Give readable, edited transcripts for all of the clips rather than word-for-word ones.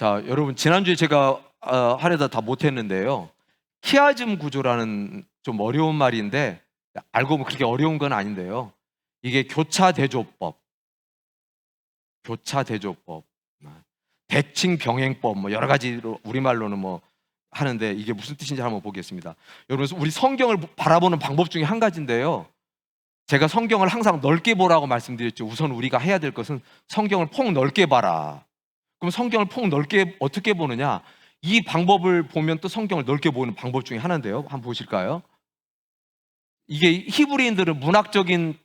자, 여러분 지난주에 제가 하려다 다 못했는데요. 키아즘 구조라는 좀 어려운 말인데 알고 보면 그렇게 어려운 건 아닌데요. 이게 교차대조법, 대칭병행법 뭐 여러 가지로 우리말로는 뭐 하는데 이게 무슨 뜻인지 한번 보겠습니다. 여러분 우리 성경을 바라보는 방법 중에 한 가지인데요. 제가 성경을 항상 넓게 보라고 말씀드렸죠. 우선 우리가 해야 될 것은 성경을 폭 넓게 봐라. 그럼 성경을 폭 넓게 어떻게 보느냐? 이 방법을 보면 또 성경을 넓게 보는 방법 중에 하나인데요. 한번 보실까요? 이게 히브리인들은 문학적인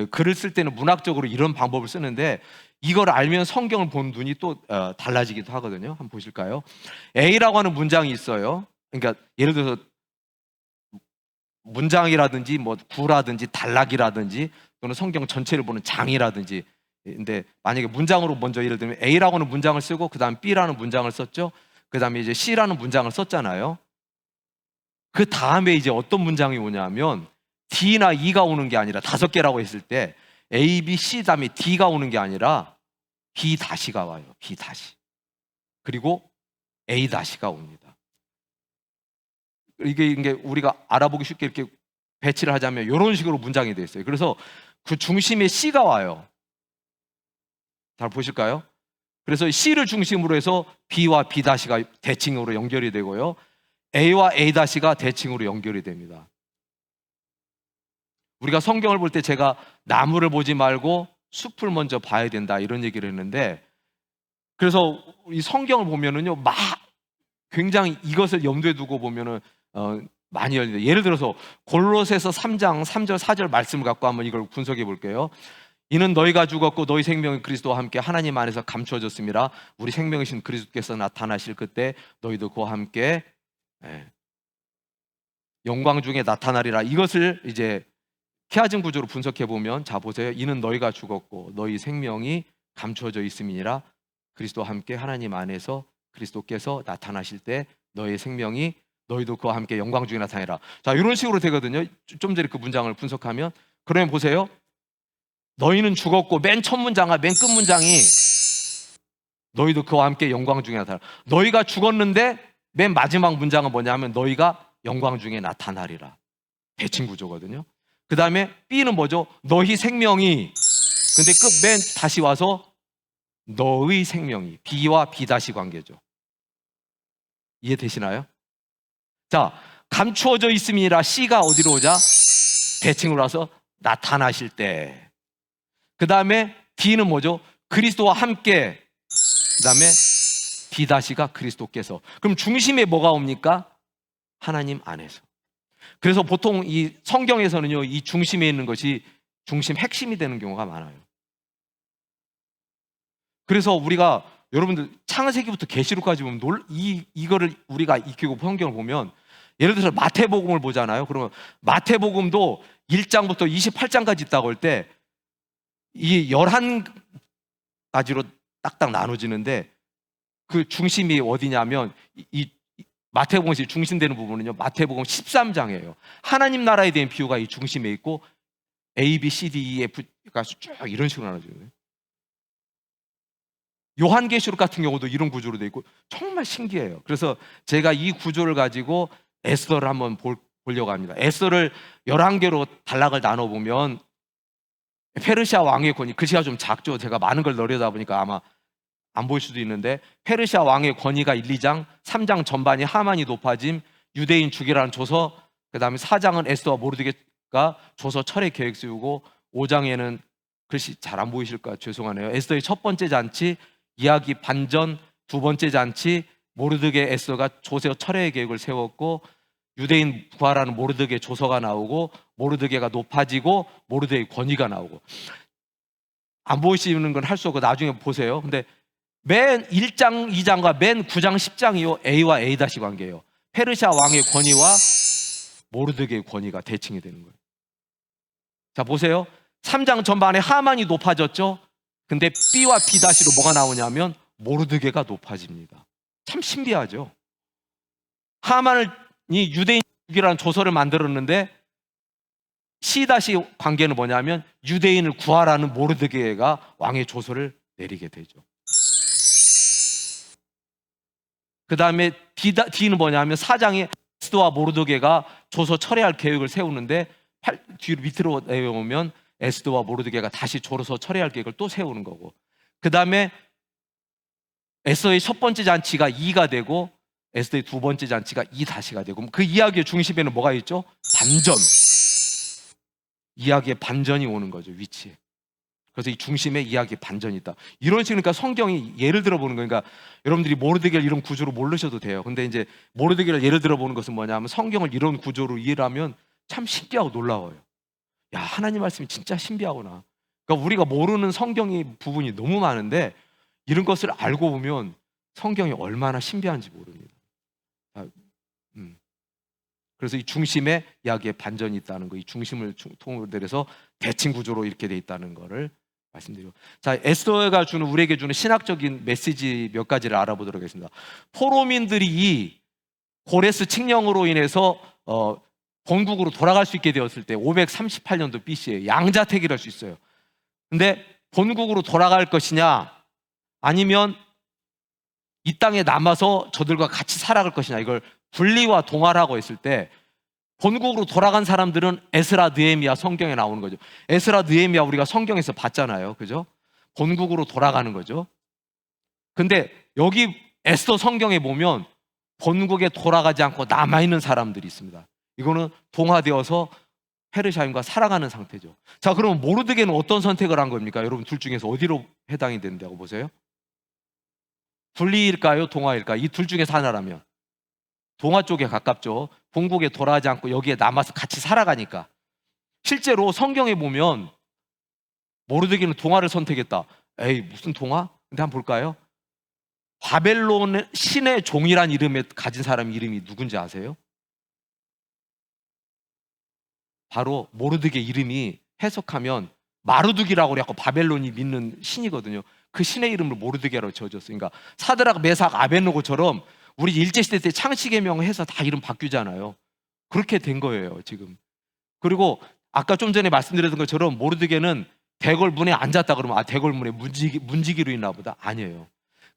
글을 쓸 때는 문학적으로 이런 방법을 쓰는데 이걸 알면 성경을 본 눈이 또 달라지기도 하거든요. 한번 보실까요? A라고 하는 문장이 있어요. 그러니까 예를 들어서 문장이라든지 뭐 구라든지 단락이라든지 또는 성경 전체를 보는 장이라든지, 근데 만약에 문장으로 먼저 예를 들면 A라고 하는 문장을 쓰고 그 다음 B라는 문장을 썼죠. 그 다음에 이제 C라는 문장을 썼잖아요. 그 다음에 이제 어떤 문장이 오냐면 D나 E가 오는 게 아니라 5개라고 했을 때 A, B, C 다음에 D가 오는 게 아니라 B 다시가 와요. B 다시. 그리고 A 다시가 옵니다. 이게 우리가 알아보기 쉽게 이렇게 배치를 하자면 이런 식으로 문장이 되어 있어요. 그래서 그 중심에 C가 와요. 잘 보실까요? 그래서 C를 중심으로 해서 B와 B 다시가 대칭으로 연결이 되고요. A와 A 다시가 대칭으로 연결이 됩니다. 우리가 성경을 볼 때 제가 나무를 보지 말고 숲을 먼저 봐야 된다 이런 얘기를 했는데, 그래서 이 성경을 보면은요, 굉장히 이것을 염두에 두고 보면은 많이 열립니다. 예를 들어서 골로새서 3장 3절 4절 말씀을 갖고 한번 이걸 분석해 볼게요. 이는 너희가 죽었고 너희 생명이 그리스도와 함께 하나님 안에서 감추어졌습니다. 우리 생명이신 그리스도께서 나타나실 그때 너희도 그와 함께 영광 중에 나타나리라. 이것을 이제 키아즘 구조로 분석해 보면, 자 보세요. 이는 너희가 죽었고 너희 생명이 감추어져 있음이니라. 그리스도와 함께 하나님 안에서 그리스도께서 나타나실 때 너희 생명이 너희도 그와 함께 영광 중에 나타나리라. 자, 이런 식으로 되거든요. 좀 전에 그 문장을 분석하면, 그러면 보세요. 너희는 죽었고 맨 첫 문장과 맨 끝 문장이 너희도 그와 함께 영광 중에 나타나리라. 너희가 죽었는데 맨 마지막 문장은 뭐냐면 너희가 영광 중에 나타나리라. 대칭 구조거든요. 그 다음에 B는 뭐죠? 너희 생명이, 근데 끝 맨 다시 와서 너의 생명이, B와 B 다시 관계죠. 이해되시나요? 자, 감추어져 있음이라 C가 어디로 오자? 대칭으로 와서 나타나실 때. 그 다음에 D는 뭐죠? 그리스도와 함께. 그 다음에 B 다시가 그리스도께서. 그럼 중심에 뭐가 옵니까? 하나님 안에서. 그래서 보통 이 성경에서는요, 이 중심에 있는 것이 중심 핵심이 되는 경우가 많아요. 그래서 우리가 여러분들 창세기부터 계시록까지 보면 이거를 우리가 익히고 성경을 보면, 예를 들어서 마태복음을 보잖아요. 그러면 마태복음도 1장부터 28장까지 있다고 할 때 이 11가지로 딱딱 나눠지는데 그 중심이 어디냐면 이 마태복음에서 중심되는 부분은요, 마태복음 13장이에요. 하나님 나라에 대한 비유가 이 중심에 있고 A, B, C, D, E, F가 쭉 이런 식으로 나눠져요. 요한계시록 같은 경우도 이런 구조로 되어 있고 정말 신기해요. 그래서 제가 이 구조를 가지고 에스더를 한번 보려고 합니다. 에스더를 11개로 단락을 나눠보면 페르시아 왕의 권위, 글씨가 좀 작죠. 제가 많은 걸 넣으려다 보니까 아마 안 보일 수도 있는데, 페르시아 왕의 권위가 1, 2장, 3장 전반이 하만이 높아짐, 유대인 죽이라는 조서, 그 다음에 4장은 에스더와 모르드게가 조서 철회 계획 세우고, 5장에는 글씨 잘 안 보이실까 죄송하네요. 에스더의 첫 번째 잔치, 이야기 반전, 두 번째 잔치, 모르드게 에스더가 조서 철회 계획을 세웠고, 유대인 부활하는 모르드게 조서가 나오고, 모르드게가 높아지고, 모르드게의 권위가 나오고. 안 보이시는 건 할 수 없고 나중에 보세요. 근데 맨 1장, 2장과 맨 9장, 10장이요 A와 A 다시 관계예요. 페르시아 왕의 권위와 모르드게의 권위가 대칭이 되는 거예요. 자 보세요. 3장 전반에 하만이 높아졌죠. 근데 B와 B 다시로 뭐가 나오냐면 모르드게가 높아집니다. 참 신비하죠. 하만이 유대인이라는 조서를 만들었는데 C 다시 관계는 뭐냐면 유대인을 구하라는 모르드게가 왕의 조서를 내리게 되죠. 그 다음에 D는 뭐냐면 4장에 에스더와 모르드게가 조서 철회할 계획을 세우는데 뒤로 밑으로 내려오면 에스더와 모르드게가 다시 조서 철회할 계획을 또 세우는 거고, 그 다음에 에스더의 첫 번째 잔치가 2가 되고 에스더의 두 번째 잔치가 2-가 되고, 그 이야기의 중심에는 뭐가 있죠? 반전. 이야기의 반전이 오는 거죠, 위치에. 그래서 이 중심에 이야기의 반전이 있다. 이런 식으로 그러니까 성경이 예를 들어 보는 거니까 여러분들이 모르드게를 이런 구조로 모르셔도 돼요. 근데 이제 모르드게를 예를 들어 보는 것은 뭐냐면 성경을 이런 구조로 이해를 하면 참 신기하고 놀라워요. 야, 하나님 말씀이 진짜 신비하구나. 그러니까 우리가 모르는 성경의 부분이 너무 많은데 이런 것을 알고 보면 성경이 얼마나 신비한지 모릅니다. 그래서 이 중심에 이야기에 반전이 있다는 거, 이 중심을 통으로 해서 대칭 구조로 이렇게 돼 있다는 거를 말씀드리고, 자, 에스더가 주는 우리에게 주는 신학적인 메시지 몇 가지를 알아보도록 하겠습니다. 포로민들이 이 고레스 칙령으로 인해서 본국으로 돌아갈 수 있게 되었을 때 538년도 BC에 양자택일을 할 수 있어요. 근데 본국으로 돌아갈 것이냐 아니면 이 땅에 남아서 저들과 같이 살아갈 것이냐, 이걸 분리와 동화라고 했을 때 본국으로 돌아간 사람들은 에스라, 느헤미야 성경에 나오는 거죠. 에스라, 느헤미야 우리가 성경에서 봤잖아요, 그죠? 본국으로 돌아가는 거죠. 근데 여기 에스더 성경에 보면 본국에 돌아가지 않고 남아있는 사람들이 있습니다. 이거는 동화되어서 페르시아인과 살아가는 상태죠. 자, 그럼 모르드게는 어떤 선택을 한 겁니까? 여러분 둘 중에서 어디로 해당이 된다고 보세요? 분리일까요? 동화일까요? 이 둘 중에서 하나라면 동화 쪽에 가깝죠. 본국에 돌아가지 않고 여기에 남아서 같이 살아가니까. 실제로 성경에 보면 모르드게는 동화를 선택했다. 에이, 무슨 동화? 근데 한번 볼까요? 바벨론 신의 종이란 이름에 가진 사람 이름이 누군지 아세요? 바로 모르드게 이름이 해석하면 마르둑이라고 그래갖고 바벨론이 믿는 신이거든요. 그 신의 이름을 모르드게라고 지어줬어요. 그러니까 사드락, 메삭, 아벳노고처럼 우리 일제시대 때 창씨개명을 해서 다 이름 바뀌잖아요. 그렇게 된 거예요, 지금. 그리고 아까 좀 전에 말씀드렸던 것처럼 모르드게는 대궐 문에 앉았다 그러면 대궐 문에 문지기로 있나 보다. 아니에요.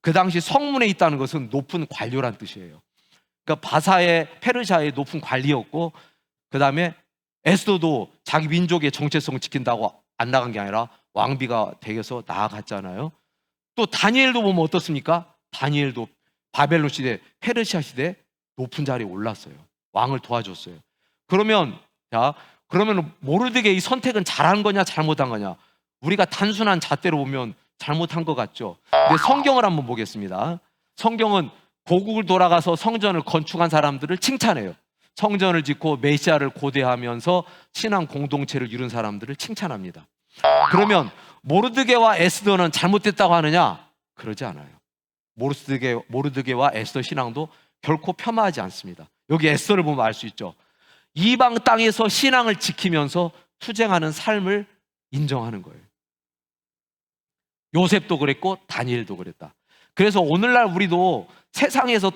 그 당시 성문에 있다는 것은 높은 관료란 뜻이에요. 그러니까 페르시아의 높은 관리였고, 그 다음에 에스더도 자기 민족의 정체성을 지킨다고 안 나간 게 아니라 왕비가 되어서 나아갔잖아요. 또 다니엘도 보면 어떻습니까? 다니엘도 바벨론 시대, 페르시아 시대 높은 자리에 올랐어요. 왕을 도와줬어요. 그러면 모르드게 이 선택은 잘한 거냐 잘못한 거냐? 우리가 단순한 잣대로 보면 잘못한 것 같죠. 근데 성경을 한번 보겠습니다. 성경은 고국을 돌아가서 성전을 건축한 사람들을 칭찬해요. 성전을 짓고 메시아를 고대하면서 신앙 공동체를 이룬 사람들을 칭찬합니다. 그러면 모르드게와 에스더는 잘못됐다고 하느냐? 그러지 않아요. 모르드게와 에스더 신앙도 결코 폄하하지 않습니다. 여기 에스더를 보면 알 수 있죠. 이방 땅에서 신앙을 지키면서 투쟁하는 삶을 인정하는 거예요. 요셉도 그랬고 다니엘도 그랬다. 그래서 오늘날 우리도 세상에서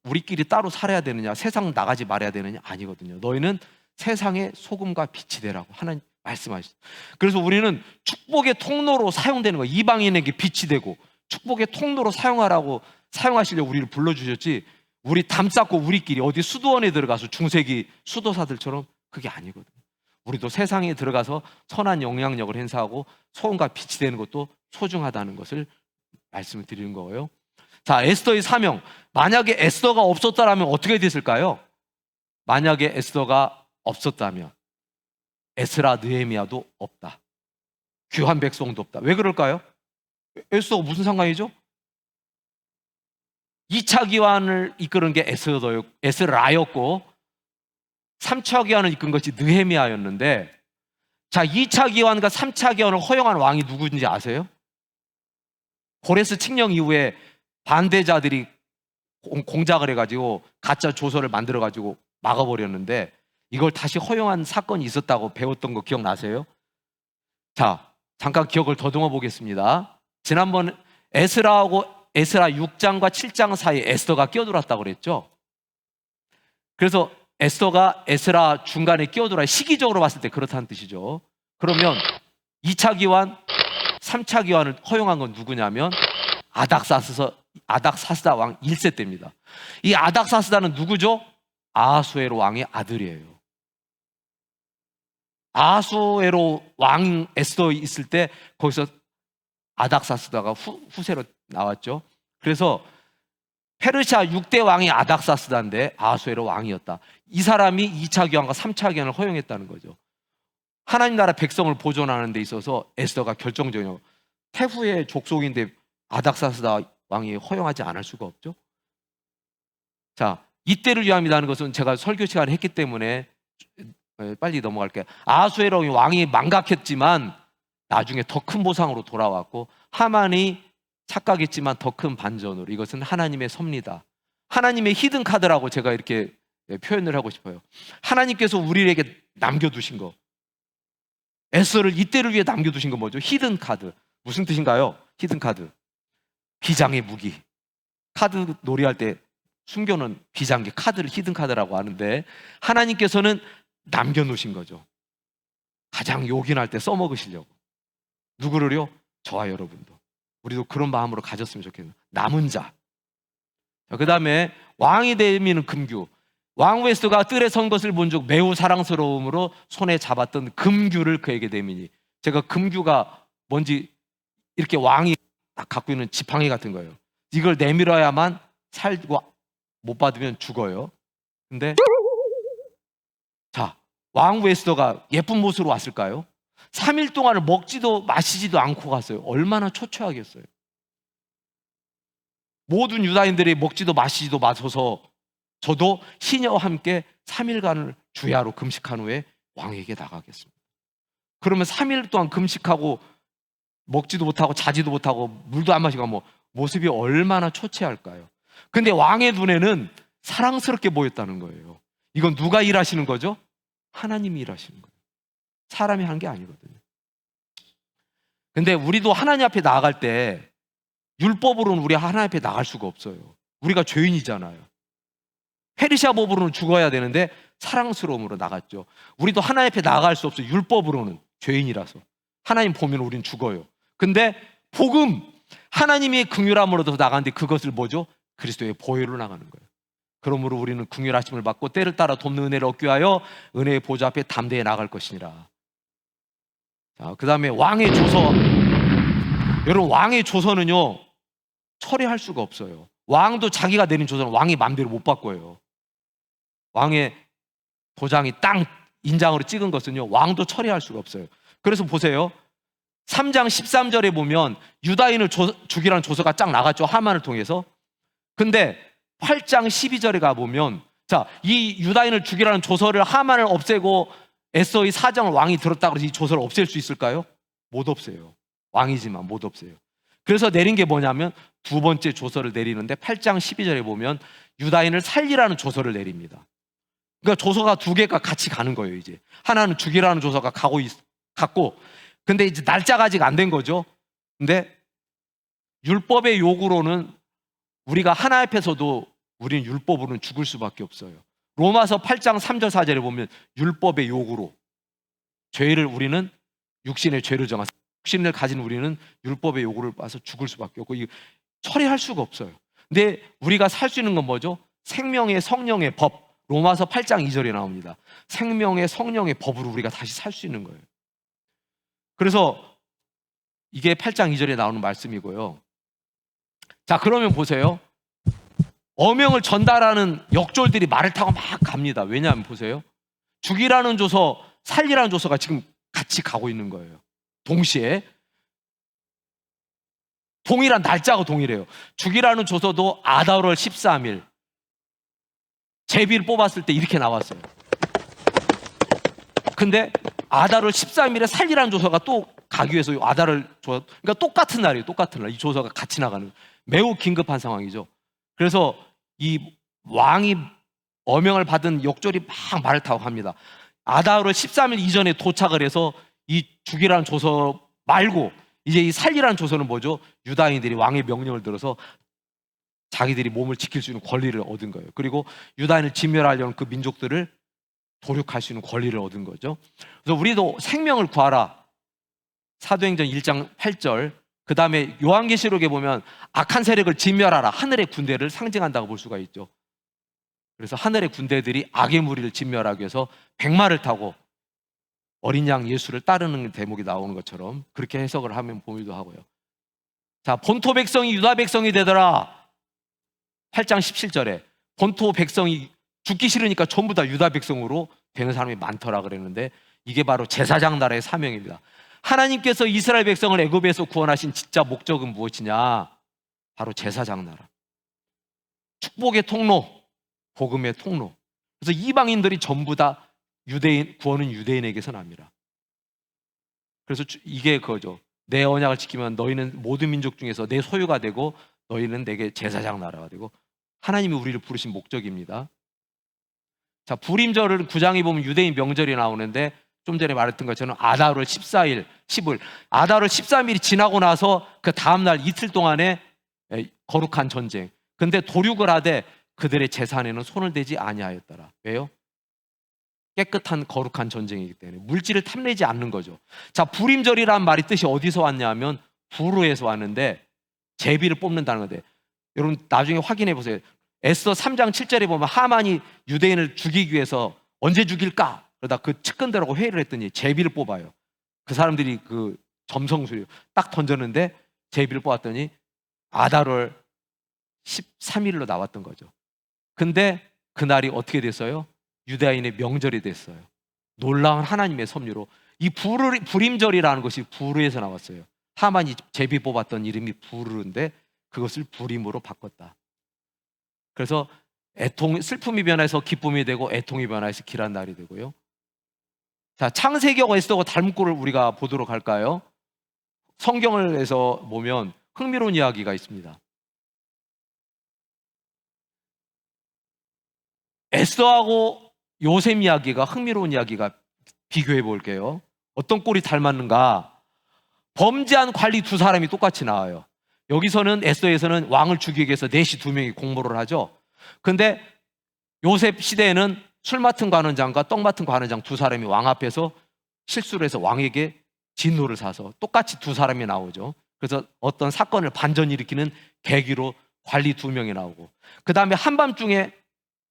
우리끼리 따로 살아야 되느냐, 세상 나가지 말아야 되느냐? 아니거든요. 너희는 세상의 소금과 빛이 되라고 하나님 말씀하시죠. 그래서 우리는 축복의 통로로 사용되는 거예요. 이방인에게 빛이 되고 축복의 통로로 사용하시려고 우리를 불러주셨지, 우리 담 쌓고 우리끼리 어디 수도원에 들어가서 중세기 수도사들처럼 그게 아니거든요. 우리도 세상에 들어가서 선한 영향력을 행사하고 소금과 빛이 되는 것도 소중하다는 것을 말씀을 드리는 거예요. 자, 에스더의 사명. 만약에 에스더가 없었다면 어떻게 됐을까요? 만약에 에스더가 없었다면 에스라, 느헤미야도 없다. 귀한 백성도 없다. 왜 그럴까요? 에스더가 무슨 상관이죠? 2차 기환을 이끄는 게 에스라였고 3차 기환을 이끈 것이 느헤미야였는데, 자, 2차 기환과 3차 기환을 허용한 왕이 누구인지 아세요? 고레스 칙령 이후에 반대자들이 공작을 해가지고 가짜 조서를 만들어가지고 막아버렸는데 이걸 다시 허용한 사건이 있었다고 배웠던 거 기억나세요? 자, 잠깐 기억을 더듬어 보겠습니다. 지난번 에스라 6장과 7장 사이에 에스더가 끼어들었다고 그랬죠. 그래서 에스더가 에스라 중간에 끼어들어야 시기적으로 봤을 때 그렇다는 뜻이죠. 그러면 2차 기환, 3차 기환을 허용한 건 누구냐면 아닥사스다 왕 1세 때입니다. 이 아닥사스다는 누구죠? 아하수에로 왕의 아들이에요. 아하수에로 왕 에스더 있을 때 거기서 아닥사스다가 후세로 나왔죠. 그래서 페르시아 6대 왕이 아닥사스다인데 아하수에로 왕이었다. 이 사람이 2차 기한과 3차 기한을 허용했다는 거죠. 하나님 나라 백성을 보존하는 데 있어서 에스더가 결정적이에요. 태후의 족속인데 아닥사스다 왕이 허용하지 않을 수가 없죠. 자, 이때를 위함이라는 것은 제가 설교 시간을 했기 때문에 빨리 넘어갈게요. 아하수에로 왕이 망각했지만 나중에 더 큰 보상으로 돌아왔고, 하만이 착각했지만 더 큰 반전으로, 이것은 하나님의 섭리다. 하나님의 히든 카드라고 제가 이렇게 표현을 하고 싶어요. 하나님께서 우리에게 남겨두신 거, 에스더를 이때를 위해 남겨두신 건 뭐죠? 히든 카드. 무슨 뜻인가요? 히든 카드, 비장의 무기. 카드 놀이할 때 숨겨놓은 비장의 카드를 히든 카드라고 하는데, 하나님께서는 남겨놓으신 거죠. 가장 요긴할 때 써먹으시려고. 누구를요? 저와 여러분도. 우리도 그런 마음으로 가졌으면 좋겠네요. 남은 자. 그 다음에 왕이 되미는 금규. 왕 에스더가 뜰에 선 것을 본즉 매우 사랑스러움으로 손에 잡았던 금규를 그에게 내미니. 제가 금규가 뭔지, 이렇게 왕이 갖고 있는 지팡이 같은 거예요. 이걸 내밀어야만 살고, 못 받으면 죽어요. 근데 자, 왕 에스더가 예쁜 모습으로 왔을까요? 3일 동안을 먹지도 마시지도 않고 갔어요. 얼마나 초췌하겠어요. 모든 유다인들이 먹지도 마시지도 마셔서 저도 시녀와 함께 3일간을 주야로 금식한 후에 왕에게 나가겠습니다. 그러면 3일 동안 금식하고 먹지도 못하고 자지도 못하고 물도 안 마시고 뭐 모습이 얼마나 초췌할까요? 근데 왕의 눈에는 사랑스럽게 보였다는 거예요. 이건 누가 일하시는 거죠? 하나님이 일하시는 거예요. 사람이 하는 게 아니거든요. 근데 우리도 하나님 앞에 나아갈 때 율법으로는 우리 하나님 앞에 나갈 수가 없어요. 우리가 죄인이잖아요. 페르시아 법으로는 죽어야 되는데 사랑스러움으로 나갔죠. 우리도 하나님 앞에 나아갈 수 없어요. 율법으로는 죄인이라서. 하나님 보면 우린 죽어요. 근데 복음, 하나님의 긍휼함으로도 나가는데 그것을 뭐죠? 그리스도의 보혈로 나가는 거예요. 그러므로 우리는 긍휼하심을 받고 때를 따라 돕는 은혜를 얻기 위하여 은혜의 보좌 앞에 담대히 나갈 것이니라. 자, 그 다음에 왕의 조서. 여러분, 왕의 조서는요 처리할 수가 없어요. 왕도 자기가 내린 조서는 왕이 마음대로 못 바꿔요. 왕의 도장이 땅 인장으로 찍은 것은요 왕도 처리할 수가 없어요. 그래서 보세요, 3장 13절에 보면 유다인을 죽이라는 조서가 쫙 나갔죠, 하만을 통해서. 근데 8장 12절에 가보면, 자, 이 유다인을 죽이라는 조서를, 하만을 없애고 에스더의 사정을 왕이 들었다고 해서 이 조서를 없앨 수 있을까요? 못 없애요. 왕이지만 못 없애요. 그래서 내린 게 뭐냐면 두 번째 조서를 내리는데 8장 12절에 보면 유다인을 살리라는 조서를 내립니다. 그러니까 조서가 두 개가 같이 가는 거예요. 이제 하나는 죽이라는 조서가 갔고, 근데 이제 날짜가 아직 안 된 거죠. 근데 율법의 요구로는 우리가 하나 앞에서도 우리는 율법으로는 죽을 수밖에 없어요. 로마서 8장 3절 4절에 보면 율법의 요구로 죄를, 우리는 육신의 죄를 정하서 육신을 가진 우리는 율법의 요구를 봐서 죽을 수밖에 없고, 이거 처리할 수가 없어요. 근데 우리가 살 수 있는 건 뭐죠? 생명의 성령의 법. 로마서 8장 2절에 나옵니다. 생명의 성령의 법으로 우리가 다시 살 수 있는 거예요. 그래서 이게 8장 2절에 나오는 말씀이고요. 자, 그러면 보세요. 어명을 전달하는 역졸들이 말을 타고 막 갑니다. 왜냐하면 보세요, 죽이라는 조서, 살리라는 조서가 지금 같이 가고 있는 거예요. 동시에 동일한 날짜가 동일해요. 죽이라는 조서도 아달월 13일 제비를 뽑았을 때 이렇게 나왔어요. 근데 아달월 13일에 살리라는 조서가 또 가기 위해서 아달을 그러니까 똑같은 날이에요. 똑같은 날. 이 조서가 같이 나가는, 매우 긴급한 상황이죠. 그래서 이 왕이 어명을 받은 역졸이 막 말을 타고 합니다. 아달월 13일 이전에 도착을 해서 이 죽이라는 조서 말고 이제 이 살리라는 조서는 뭐죠? 유다인들이 왕의 명령을 들어서 자기들이 몸을 지킬 수 있는 권리를 얻은 거예요. 그리고 유다인을 진멸하려는 그 민족들을 도륙할 수 있는 권리를 얻은 거죠. 그래서 우리도 생명을 구하라. 사도행전 1장 8절, 그 다음에 요한계시록에 보면 악한 세력을 진멸하라, 하늘의 군대를 상징한다고 볼 수가 있죠. 그래서 하늘의 군대들이 악의 무리를 진멸하기 위해서 백마를 타고 어린 양 예수를 따르는 대목이 나오는 것처럼 그렇게 해석을 하면 보기도 하고요. 자, 본토 백성이 유다 백성이 되더라. 8장 17절에 본토 백성이 죽기 싫으니까 전부 다 유다 백성으로 되는 사람이 많더라 그랬는데, 이게 바로 제사장 나라의 사명입니다. 하나님께서 이스라엘 백성을 애굽에서 구원하신 진짜 목적은 무엇이냐? 바로 제사장 나라. 축복의 통로, 복음의 통로. 그래서 이방인들이 전부 다 구원은 유대인에게서 납니다. 그래서 이게 그거죠. 내 언약을 지키면 너희는 모든 민족 중에서 내 소유가 되고 너희는 내게 제사장 나라가 되고, 하나님이 우리를 부르신 목적입니다. 자, 부림절을 9장에 보면 유대인 명절이 나오는데, 좀 전에 말했던 것처럼 아다르 14일, 10일, 아다르 13일이 지나고 나서 그 다음날 이틀 동안에 거룩한 전쟁. 근데 도륙을 하되 그들의 재산에는 손을 대지 아니하였더라. 왜요? 깨끗한 거룩한 전쟁이기 때문에 물질을 탐내지 않는 거죠. 자, 부림절이라는 말이 뜻이 어디서 왔냐면 부르에서 왔는데, 제비를 뽑는다는 건데, 여러분 나중에 확인해 보세요. 에스더 3장 7절에 보면 하만이 유대인을 죽이기 위해서 언제 죽일까? 그러다 그 측근들하고 회의를 했더니 제비를 뽑아요. 그 사람들이 그 점성술이 딱 던졌는데 제비를 뽑았더니 아달월 13일로 나왔던 거죠. 근데 그날이 어떻게 됐어요? 유대인의 명절이 됐어요. 놀라운 하나님의 섭리로. 이 부림절이라는 것이 부르에서 나왔어요. 하만이 제비 뽑았던 이름이 부르인데 그것을 부림으로 바꿨다. 그래서 슬픔이 변해서 기쁨이 되고 애통이 변해서 길한 날이 되고요. 자, 창세기하고 에스더가 닮은 꼴을 우리가 보도록 할까요? 성경을 해서 보면 흥미로운 이야기가 있습니다. 에스더하고 요셉 이야기가 흥미로운 이야기가, 비교해 볼게요. 어떤 꼴이 닮았는가? 범죄한 관리 두 사람이 똑같이 나와요. 여기서는 에스더에서는 왕을 죽이기 위해서 넷이 두 명이 공모를 하죠. 근데 요셉 시대에는 술 맡은 관원장과 떡 맡은 관원장 두 사람이 왕 앞에서 실수를 해서 왕에게 진노를 사서 똑같이 두 사람이 나오죠. 그래서 어떤 사건을 반전 일으키는 계기로 관리 두 명이 나오고, 그 다음에 한밤중에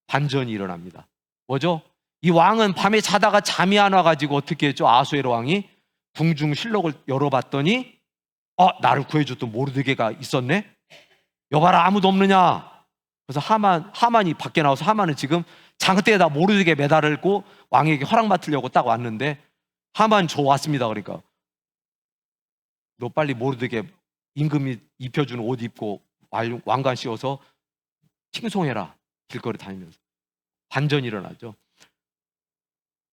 반전이 일어납니다. 뭐죠? 이 왕은 밤에 자다가 잠이 안 와가지고 어떻게 했죠? 아수에로 왕이 궁중실록을 열어봤더니 나를 구해줬던 모르드게가 있었네? 여봐라, 아무도 없느냐? 그래서 하만이 밖에 나와서, 하만은 지금 장대에다 모르드게 매달고 왕에게 허락 맡으려고 딱 왔는데, 하만 저 왔습니다. 그러니까 너 빨리 모르드게 임금이 입혀주는 옷 입고 왕관 씌워서 칭송해라. 길거리 다니면서. 반전이 일어나죠.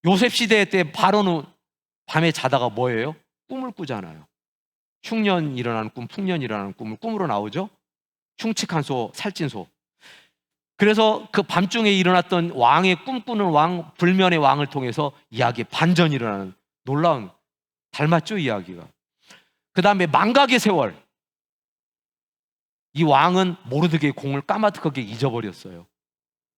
요셉 시대 때 바로는 밤에 자다가 뭐예요? 꿈을 꾸잖아요. 흉년 일어나는 꿈, 풍년 일어나는 꿈을 꿈으로 나오죠. 흉측한 소, 살찐 소. 그래서 그 밤중에 일어났던 왕의 꿈꾸는 왕, 불면의 왕을 통해서 이야기에 반전이 일어나는 놀라운, 닮았죠, 이야기가. 그 다음에 망각의 세월. 이 왕은 모르드게의 공을 까마득하게 잊어버렸어요.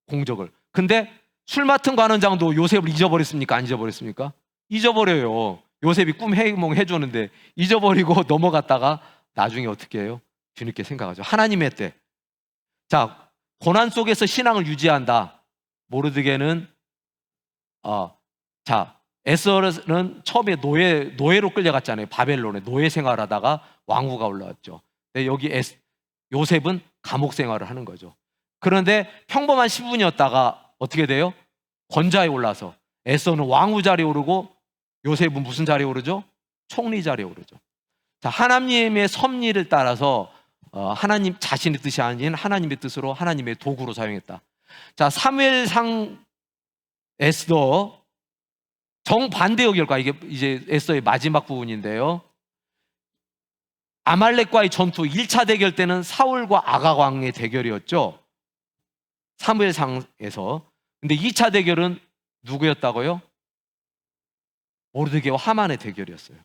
공적을. 근데 술 맡은 관원장도 요셉을 잊어버렸습니까? 안 잊어버렸습니까? 잊어버려요. 요셉이 꿈 해몽 해주는데 잊어버리고 넘어갔다가 나중에 어떻게 해요? 뒤늦게 생각하죠. 하나님의 때. 자, 고난 속에서 신앙을 유지한다. 모르드게는 에스더는 처음에 노예로 끌려갔잖아요. 바벨론에 노예 생활하다가 왕후가 올라왔죠. 근데 여기 요셉은 감옥 생활을 하는 거죠. 그런데 평범한 시분이었다가 어떻게 돼요? 권좌에 올라서 에스더는 왕후 자리에 오르고 요셉은 무슨 자리에 오르죠? 총리 자리에 오르죠. 자, 하나님의 섭리를 따라서 하나님 자신의 뜻이 아닌 하나님의 뜻으로 하나님의 도구로 사용했다. 자, 사무엘상 에스더 정반대의 결과, 이게 이제 에스더의 마지막 부분인데요. 아말렉과의 전투 1차 대결 때는 사울과 아각 왕의 대결이었죠. 사무엘상에서. 근데 2차 대결은 누구였다고요? 모르드게와 하만의 대결이었어요.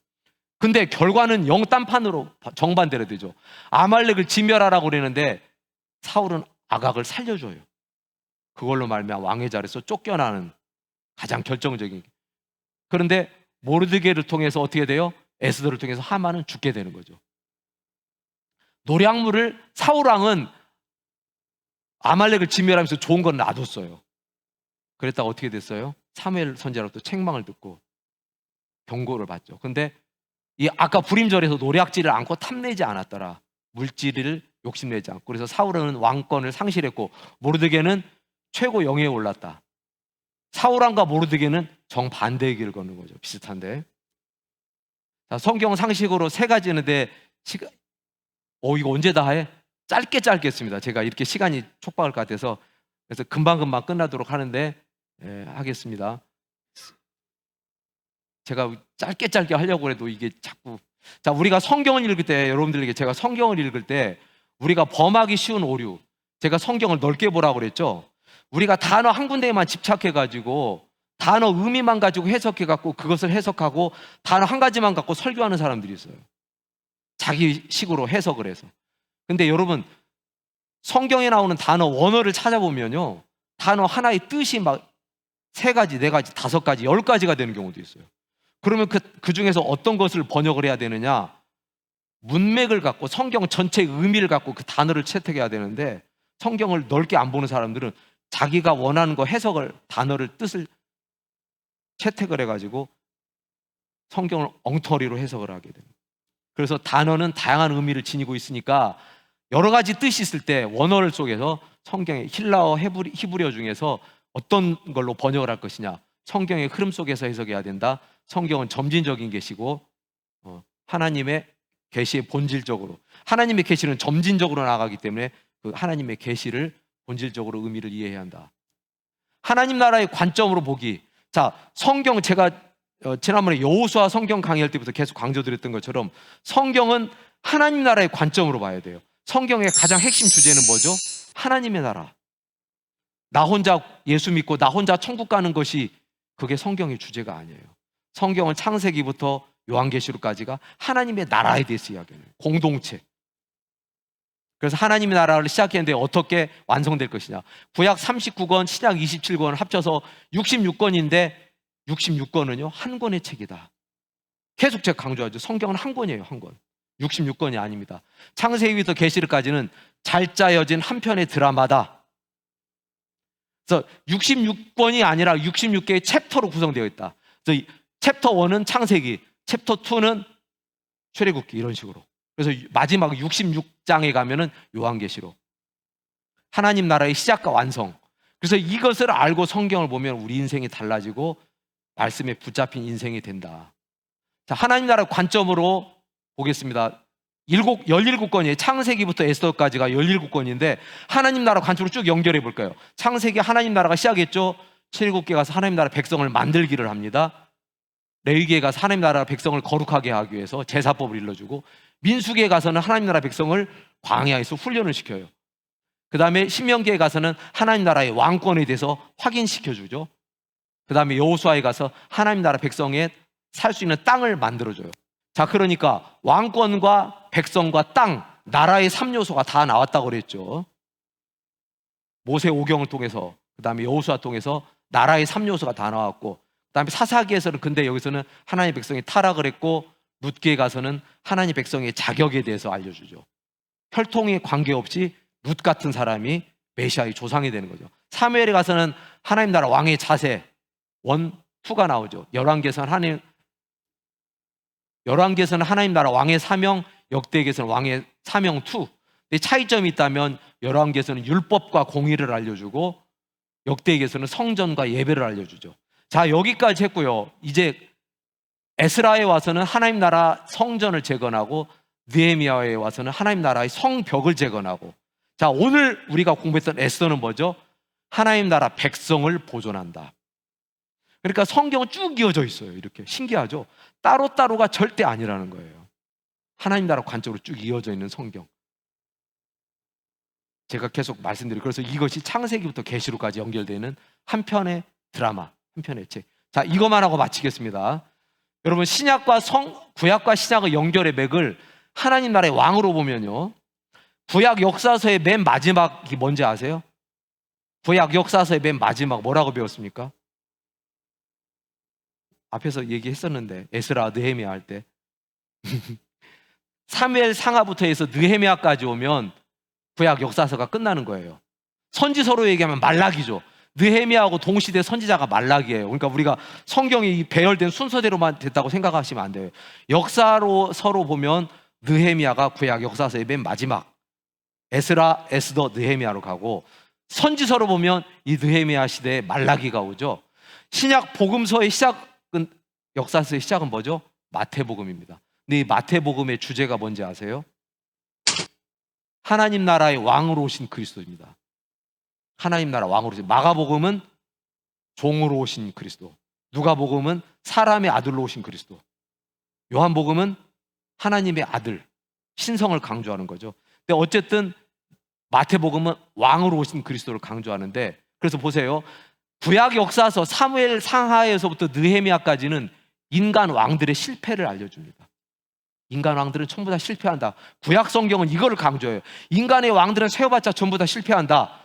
근데 결과는 영딴판으로 정반대로 되죠. 아말렉을 진멸하라고 그러는데 사울은 아각을 살려줘요. 그걸로 말미암아 왕의 자리에서 쫓겨나는 가장 결정적인. 그런데 모르드게를 통해서 어떻게 돼요? 에스더를 통해서 하만은 죽게 되는 거죠. 노략물을 사울왕은 아말렉을 진멸하면서 좋은 건 놔뒀어요. 그랬다가 어떻게 됐어요? 사무엘 선지자로부터 책망을 듣고 경고를 받죠. 근데 이 아까 불임절에서 노략질을 않고 탐내지 않았더라. 물질을 욕심내지 않고. 그래서 사울은 왕권을 상실했고 모르드게는 최고 영예에 올랐다. 사울왕과 모르드게는 정반대의 길을 걷는 거죠. 비슷한데. 자, 성경 상식으로 세 가지 있는데 이거 언제 다 해? 짧게 했습니다. 제가 이렇게 시간이 촉박할 것 같아서. 그래서 금방금방 끝나도록 하는데 하겠습니다. 제가 짧게 하려고 해도 이게 자꾸. 자, 우리가 성경을 읽을 때, 여러분들에게 제가 성경을 읽을 때 우리가 범하기 쉬운 오류, 제가 성경을 넓게 보라고 그랬죠. 우리가 단어 한 군데에만 집착해가지고 단어 의미만 가지고 해석해갖고 그것을 해석하고 단어 한 가지만 갖고 설교하는 사람들이 있어요. 자기 식으로 해석을 해서. 근데 여러분, 성경에 나오는 단어 원어를 찾아보면요, 단어 하나의 뜻이 막 3가지, 4가지, 5가지, 10가지가 되는 경우도 있어요. 그러면 그 중에서 어떤 것을 번역을 해야 되느냐? 문맥을 갖고 성경 전체의 의미를 갖고 그 단어를 채택해야 되는데, 성경을 넓게 안 보는 사람들은 자기가 원하는 거 해석을, 단어를 뜻을 채택을 해가지고 성경을 엉터리로 해석을 하게 됩니다. 그래서 단어는 다양한 의미를 지니고 있으니까 여러 가지 뜻이 있을 때 원어 속에서 성경의 힐라어, 히브리어 중에서 어떤 걸로 번역을 할 것이냐, 성경의 흐름 속에서 해석해야 된다. 성경은 점진적인 계시고 하나님의 계시의 본질적으로, 하나님의 계시는 점진적으로 나가기 때문에 그 하나님의 계시를 본질적으로 의미를 이해해야 한다. 하나님 나라의 관점으로 보기. 자, 성경, 제가 지난번에 여호수아 성경 강의할 때부터 계속 강조드렸던 것처럼 성경은 하나님 나라의 관점으로 봐야 돼요. 성경의 가장 핵심 주제는 뭐죠? 하나님의 나라. 나 혼자 예수 믿고 나 혼자 천국 가는 것이 그게 성경의 주제가 아니에요. 성경은 창세기부터 요한계시록까지가 하나님의 나라에 대해서 이야기해요. 공동체. 그래서 하나님의 나라를 시작했는데 어떻게 완성될 것이냐. 구약 39권, 신약 27권 합쳐서 66권인데 66권은요 한 권의 책이다. 계속 제가 강조하죠. 성경은 한 권이에요. 한 권. 66권이 아닙니다. 창세기부터 계시록까지는 잘 짜여진 한 편의 드라마다. 그래서 66권이 아니라 66개의 챕터로 구성되어 있다. 그래서 챕터 1은 창세기, 챕터 2는 출애굽기, 이런 식으로. 그래서 마지막 66장에 가면은 요한계시록. 하나님 나라의 시작과 완성. 그래서 이것을 알고 성경을 보면 우리 인생이 달라지고 말씀에 붙잡힌 인생이 된다. 자, 하나님 나라 관점으로 보겠습니다. 17권이에요. 창세기부터 에스더까지가 17권인데 하나님 나라 관점으로 쭉 연결해 볼까요? 창세기 하나님 나라가 시작했죠. 출애굽기에 가서 하나님 나라 백성을 만들기를 합니다. 레위기에 가서 하나님 나라 백성을 거룩하게 하기 위해서 제사법을 일러주고, 민수기에 가서는 하나님 나라 백성을 광야에서 훈련을 시켜요. 그 다음에 신명기에 가서는 하나님 나라의 왕권에 대해서 확인시켜주죠. 그 다음에 여호수아에 가서 하나님 나라 백성의 살 수 있는 땅을 만들어줘요. 자, 그러니까 왕권과 백성과 땅, 나라의 3요소가 다 나왔다고 그랬죠. 모세 오경을 통해서, 그 다음에 여호수아 통해서 나라의 3요소가 다 나왔고, 그 다음에 사사기에서는, 근데 여기서는 하나님의 백성이 타락을 했고, 룻기에 가서는 하나님의 백성의 자격에 대해서 알려주죠. 혈통에 관계없이 룻 같은 사람이 메시아의 조상이 되는 거죠. 사무엘에 가서는 하나님 나라 왕의 자세 1, 2가 나오죠. 열왕기에서는 하나님 나라 왕의 사명, 역대기에서는 왕의 사명 2. 근데 차이점이 있다면 열왕기에서는 율법과 공의를 알려주고 역대기에서는 성전과 예배를 알려주죠. 자, 여기까지 했고요. 이제 에스라에 와서는 하나님 나라 성전을 재건하고, 느헤미야에 와서는 하나님 나라의 성벽을 재건하고, 자, 오늘 우리가 공부했던 에스더는 뭐죠? 하나님 나라 백성을 보존한다. 그러니까 성경은 쭉 이어져 있어요. 이렇게 신기하죠? 따로따로가 절대 아니라는 거예요. 하나님 나라 관점으로 쭉 이어져 있는 성경. 제가 계속 말씀드리고, 그래서 이것이 창세기부터 계시록까지 연결되는 한 편의 드라마, 한 편의 책. 자, 이것만 하고 마치겠습니다. 여러분, 구약과 신약의 연결의 맥을 하나님 나라의 왕으로 보면요, 구약 역사서의 맨 마지막이 뭔지 아세요? 구약 역사서의 맨 마지막 뭐라고 배웠습니까? 앞에서 얘기했었는데, 에스라, 느헤미야 할 때 사무엘 상하부터 해서 느헤미야까지 오면 구약 역사서가 끝나는 거예요. 선지서로 얘기하면 말라기죠. 느헤미야하고 동시대 선지자가 말라기예요. 그러니까 우리가 성경이 배열된 순서대로만 됐다고 생각하시면 안 돼요. 역사로 서로 보면 느헤미야가 구약 역사서의 맨 마지막, 에스라, 에스더, 느헤미야로 가고, 선지서로 보면 이 느헤미야 시대에 말라기가 오죠. 신약 복음서의 시작은, 역사서의 시작은 뭐죠? 마태복음입니다. 근데 이 마태복음의 주제가 뭔지 아세요? 하나님 나라의 왕으로 오신 그리스도입니다. 하나님 나라 왕으로 오신. 마가복음은 종으로 오신 그리스도, 누가복음은 사람의 아들로 오신 그리스도, 요한복음은 하나님의 아들, 신성을 강조하는 거죠. 근데 어쨌든 마태복음은 왕으로 오신 그리스도를 강조하는데, 그래서 보세요. 구약 역사서 사무엘 상하에서부터 느헤미야까지는 인간 왕들의 실패를 알려줍니다. 인간 왕들은 전부 다 실패한다. 구약 성경은 이거를 강조해요. 인간의 왕들은 세워봤자 전부 다 실패한다.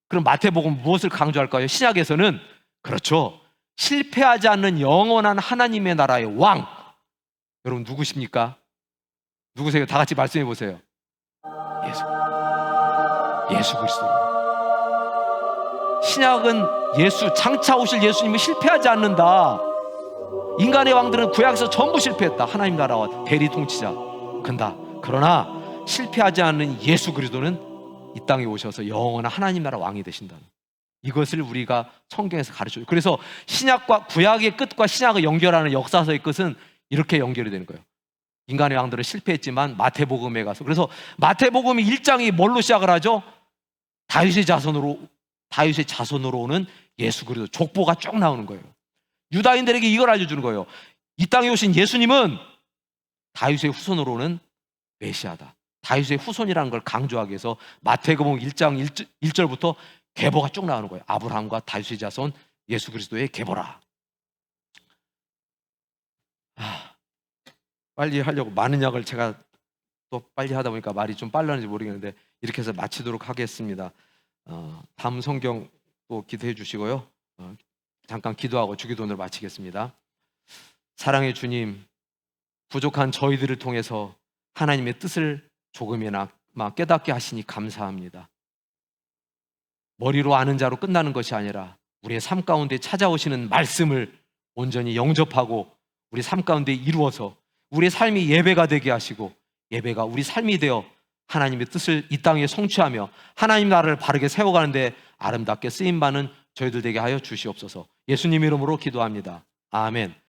그럼 마태복음 무엇을 강조할까요? 신약에서는 그렇죠, 실패하지 않는 영원한 하나님의 나라의 왕. 여러분 누구십니까? 누구세요? 다 같이 말씀해 보세요. 예수 그리스도. 신약은 예수, 장차 오실 예수님은 실패하지 않는다. 인간의 왕들은 구약에서 전부 실패했다. 하나님 나라와 대리 통치자 근다. 그러나 실패하지 않는 예수 그리스도는 이 땅에 오셔서 영원한 하나님 나라 왕이 되신다는, 이것을 우리가 성경에서 가르쳐줘요. 그래서 신약과 구약의 끝과 신약을 연결하는 역사서의 끝은 이렇게 연결이 되는 거예요. 인간의 왕들은 실패했지만 마태복음에 가서, 그래서 마태복음 1장이 뭘로 시작을 하죠? 다윗의 자손으로 오는 예수 그리스도, 족보가 쭉 나오는 거예요. 유다인들에게 이걸 알려주는 거예요. 이 땅에 오신 예수님은 다윗의 후손으로 오는 메시아다. 다윗의 후손이라는 걸 강조하기 위해서 마태복음 1장 1절부터 계보가 쭉 나오는 거예요. 아브라함과 다윗의 자손 예수 그리스도의 계보라. 빨리 하려고 많은 약을 제가 또 빨리 하다 보니까 말이 좀 빨랐는지 모르겠는데, 이렇게 해서 마치도록 하겠습니다. 다음 성경 또 기도해 주시고요. 잠깐 기도하고 주기도문을 마치겠습니다. 사랑의 주님, 부족한 저희들을 통해서 하나님의 뜻을 조금이나마 깨닫게 하시니 감사합니다. 머리로 아는 자로 끝나는 것이 아니라 우리의 삶 가운데 찾아오시는 말씀을 온전히 영접하고 우리 삶 가운데 이루어서 우리의 삶이 예배가 되게 하시고, 예배가 우리 삶이 되어 하나님의 뜻을 이 땅에 성취하며 하나님 나라를 바르게 세워가는데 아름답게 쓰임받는 저희들 되게 하여 주시옵소서. 예수님 이름으로 기도합니다. 아멘.